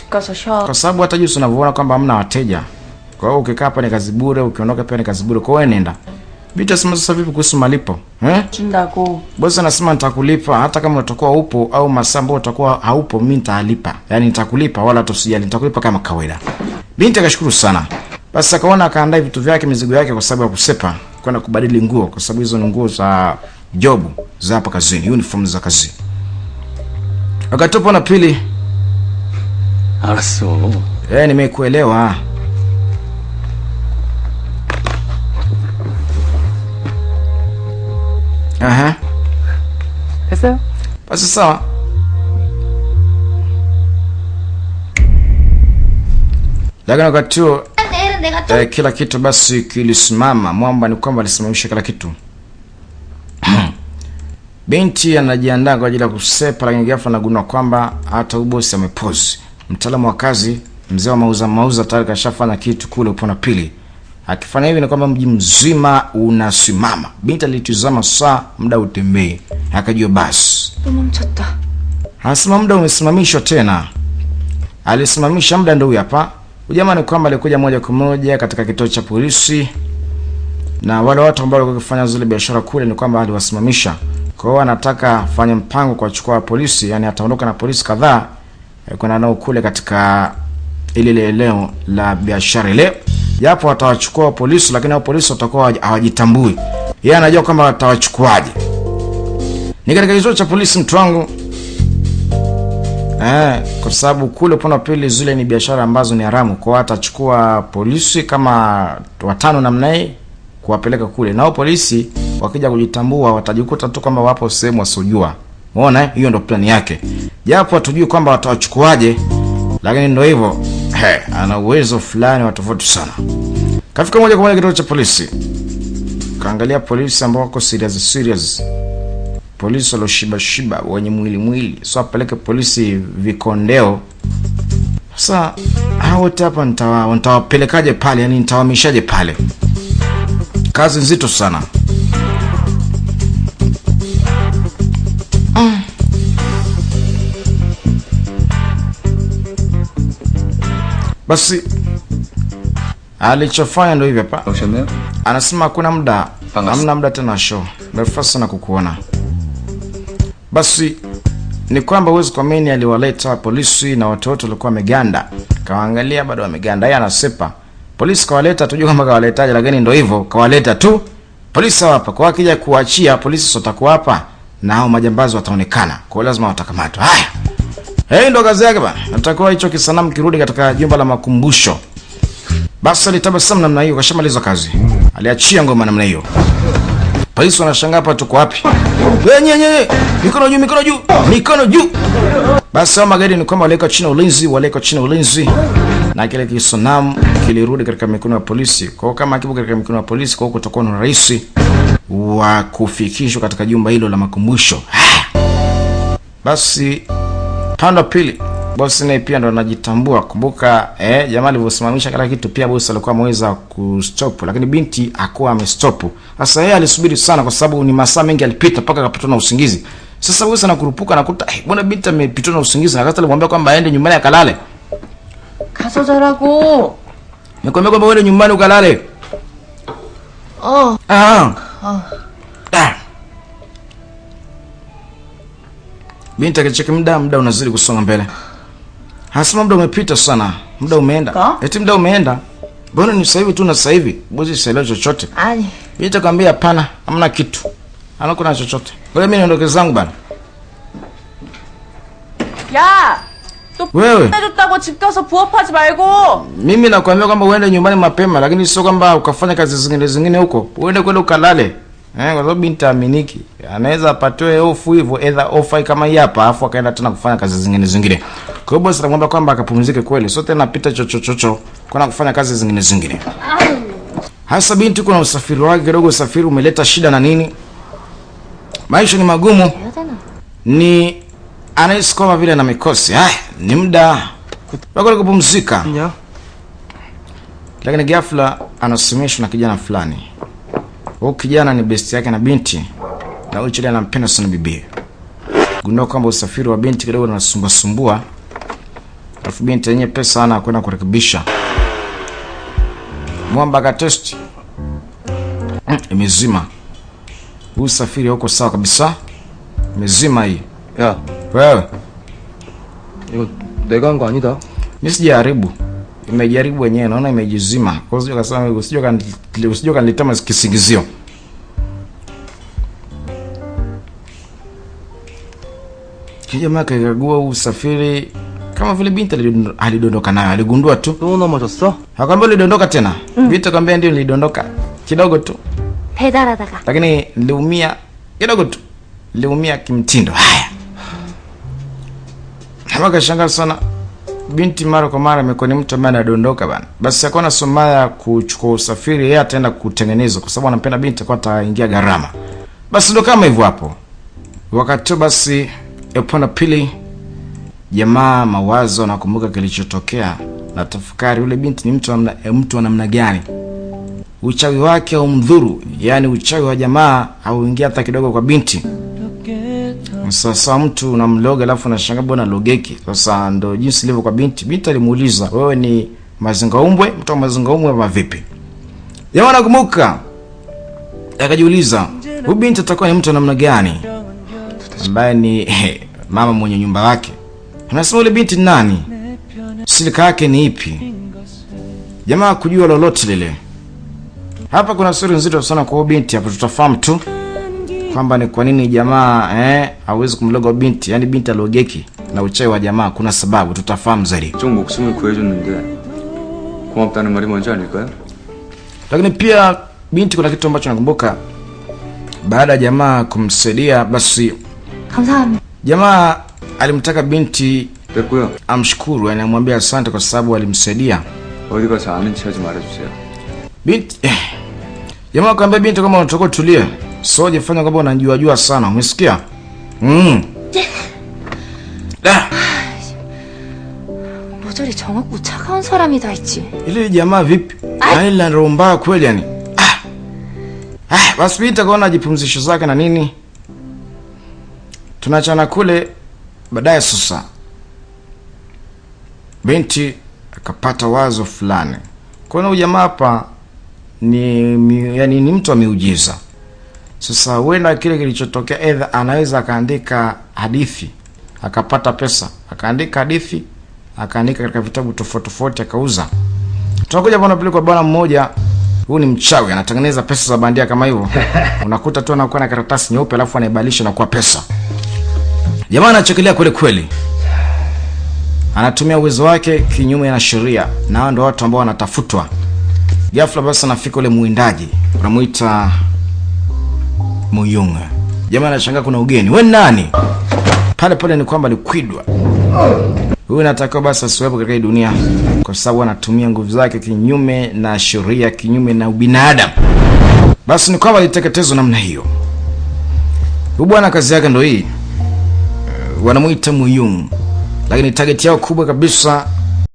집 가서 쉬어. Kwa sababu hata jinsi unavyoona kwamba hamna wateja. Kwa hiyo ukikaa hapa ni kazi bure, ukiondoka pia ni kazi bure. Kwa hiyo nenda. Binti asema sasa vipi kuhusu malipo? 준다고. Bosi anasema nitakulipa hata kama utakuwa upo au masaa ambayo utakuwa haupo, mimi nitalipa. Yaani nitakulipa wala tusijali, nitakulipa kama kawaida. Binti akashukuru sana. Basi akaona akaandaa vitu vyake, mizigo yake kwa sababu ya kusepa, kwenda kubadili nguo kwa sababu hizo ni nguo za job za hapa kazini, uniform za kazi. Akatopa na pili. 알았어. Nimekuelewa. Aha. 됐어요? Basi sawa. Lakini wakati huo kila kitu basi kilisimama. Mwamba ni kwamba alisimamisha kila kitu. Binti anajiandaa kwa ajili ya kusepa, lakini ghafla anagundua kwamba hata bosi amepozi. Mtaalamu wa kazi, mzee wa mauza tayari kashafanya kitu kule upande pili. Akifanya hivi ni kwamba mji mzima unasimama. Binti alitizama saa, muda utembee. Akajua basi. 도망쳤다. Hasema muda umesimamishwa tena. Alisimamisha muda ndio hapa. Ujamaa ni kwamba alikuja moja kwa moja katika kituo cha polisi. Na wale watu ambao walikuwa kufanya zile biashara kule ni kwamba aliwasimamisha. Kwa hiyo anataka afanye mpango kwa kuchukua polisi, yani ataondoka na polisi kadhaa kwenda nao kule katika ile eneo la biashara ile. Japo watawachukua polisi, lakini hao polisi watakuwa hawajitambui. Yeye anajua kwamba watawachukuaje. Ni katika kituo cha polisi mtu wangu. Kwa sababu kule upande wa pili zile ni biashara ambazo ni haramu. Kwa hiyo atachukua polisi kama 5 namna hii kuwapeleka kule. Nao polisi wakija kujitambua watajikuta tu kwamba wapo sehemu wasojua. Unaona hiyo ndio plani yake. Japo hatujui kwamba watawachukuaje, lakini ndio hivyo. Ana uwezo fulani wa tofauti sana. Kafika moja kwa moja kituo cha polisi. Kaangalia polisi ambao wako serious. Polisi waloshiba wenye mwili. So apeleke polisi vikondeo. Sasa hao wote hapa nitawapelekaje pale? Yani nitawamishaje pale? Kazi nzito sana. Basi alichofanya ndio hivi hapa. Anasema hakuna muda. Hamna muda tena show. Nafasi sana kukuona. Basi ni kwamba uwezo kwa mimi aliwaleta polisi na watoto walikuwa wameganda. Kawaangalia bado wameganda. Yeye anasepa. Polisi kawaleta, tujue kama kawaletaje, lakini ndio hivyo, kawaleta tu. Polisi hapa. Kwa akija kuachia polisi watakuwa hapa na hao majambazi wataonekana. Kwa lazima watakamatwa. Haya. Ndo kazi yake bana. Natakuwa hicho kisanamu kirudi katika jumba la makumbusho. Basi alitabasamu namna hiyo, kashamaliza kazi. Aliachia ngoma namna hiyo. Polisi wanashangaa hapa tuko wapi? Wenye mikono juu. Basi magari ni kwamba waleka chini ulinzi. Na kile kisanamu kilirudi katika mikono ya polisi. Kwa hiyo kama kipo katika mikono ya polisi, kwa hiyo kutakuwa na rahisi wa kufikishwa katika jumba hilo la makumbusho. Basi panda pili, bosi naye pia ndo anajitambua. Kumbuka jamaa alivyosimamisha kila kitu, pia bosi alikuwa ameweza kustop, lakini binti hakuwa amestop. Sasa yeye alisubiri sana kwa sababu ni masaa mengi alipita mpaka akapatwa na usingizi. Sasa bosi anakurupuka nakuta bwana binti amepitwa na usingizi, na kata alimwambia kwamba aende nyumbani akalale. 가서 자라고. Nikwambia kwamba uende nyumbani ukalale. Binti akicheki muda unazidi kusonga mbele. Hasema muda umepita sana. Muda umeenda. Eti muda umeenda. Mbona ni sasa hivi tu na sasa hivi? Bosi sielewi chochote. Binti akamwambia hapana, hamna kitu. Hakuna chochote. Ngoja mimi niondoke zangu bana. 야! 또 wewe 해줬다고 집 가서 부업하지 말고. Mimi nakwambia kwamba uende nyumbani mapema, lakini sio kwamba ukafanya kazi zingine huko. Uende kwenda ukalale. Kwa sababu binti aminiki. Anaweza apatoe ofu hivyo, either ofa kama hii hapa, afu akaenda tena kufanya kazi zingine. Kwa hiyo bosi anamwambia kwamba akapumzike kweli. Sio tena pita chochocho kwenda kufanya kazi zingine. Hasa binti kuna usafiri wake kidogo, usafiri umeleta shida na nini? Maisha ni magumu. Ni anahisi kama vile na mikosi. Ni muda wako kupumzika. Lakini ghafla anasimamishwa na kijana fulani. Huyo kijana ni besti yake na binti, na huyo kijana anampenda sana bibi. Gundua kwamba usafiri wa binti kidogo unasumbua. Alafu binti yenye pesa ana kwenda kurekebisha. Mwamba ka test. Imezima. Usafiri huko sawa kabisa. Imezima hii. 야, Wewe, 이거 내가 한 거 아니다. mimi sijaribu. Imejaribu wenyewe, naona imejizima. Kwa hiyo kasema usije kanileta kisingizio. Jamaa kagua usafiri kama vile binti alidondoka nayo, aligundua tu. 또 넘어졌어? Hakwambia ulidondoka tena. Binti akamwambia ndio nilidondoka kidogo tu. 배달하다가. Lakini niliumia kidogo tu. Niliumia kimtindo. Haya. Kama kashangaa sana. Binti mara kwa mara amekuwa ni mtu ambaye anadondoka bana. Basi akaona Somaya kuchukua usafiri, yeye ataenda kutengeneza kwa sababu anampenda binti, kwa ataingia gharama. Basi ndo kama hivyo hapo. Wakati basi upande pili jamaa mawazo anakumbuka kilichotokea na tafakari yule binti ni mtu wa namna gani. Uchawi wake au mdhuru, yani uchawi wa jamaa hauingia hata kidogo kwa binti. Sasa mtu unamloga alafu unashangaa bwana logeki. Sasa ndo jinsi ilivyo kwa binti. Binti alimuuliza, "Wewe ni mazingaumbwe? Mtu wa mazingaumbwe ama vipi?" Jamaa anakumbuka. Akajiuliza, "Huyu binti atakuwa ni mtu wa namna gani?" Ambaye ni mama mwenye nyumba yake. Anasema yule binti ni nani? Silika yake ni ipi? Jamaa kujua lolote lile. Hapa kuna siri nzito sana kwa binti, hapo tutafahamu tu kwamba ni kwa nini jamaa hawezi kumloga binti, yani binti alogeki na uchawi wa jamaa, kuna sababu tutafahamu zaidi. 좀 목숨을 구해줬는데 고맙다는 말이 뭔지 아닐까요? Lakini pia binti kuna kitu ambacho nakumbuka baada ya jamaa kumsaidia, basi 감사합니다. jamaa alimtaka binti 됐고요. amshukuru, anamwambia asante kwa sababu alimsaidia. 어디 가서 아는 체 하지 말아주세요. Binti jamaa akamwambia binti kama unataka tulie, so jifanya kwamba unajua sana, umesikia? 모조리 정없고 차가운 사람이 다 있지. Ile jamaa vipi? Yaani la romba kweli yani. Basi binti akaona jipumzisho zake na nini. Tunachana kule baadaye sasa. Binti akapata wazo fulani. Kwa hiyo jamaa hapa ni mtu wa miujiza. Sasa huenda kile kilichotokea either anaweza akaandika hadithi, akapata pesa, akaandika hadithi, akaandika katika vitabu tofauti akauza. Tunakuja bwana pale kwa bwana mmoja, huyu ni mchawi, anatengeneza pesa za bandia kama hivyo. Unakuta tu anakuwa na karatasi nyeupe alafu anaibadilisha na kuwa pesa. Jamaa anachekelea kweli. Anatumia uwezo wake kinyume na sheria, na hao ndio watu ambao wanatafutwa. Ghafla basi anafika ule muindaji, unamuita Muyunga. Jamaa anashangaa kuna ugeni. Wewe nani? Pale ni kwamba alikwidwa. Huyu anatakiwa basi asiwepo katika dunia kwa sababu anatumia nguvu zake kinyume na sheria, kinyume na ubinadamu. Basi ni kwamba aliteketezwa namna hiyo. Huyu bwana kazi yake ndio hii. Wanamuita Muyunga. Lakini target yao kubwa kabisa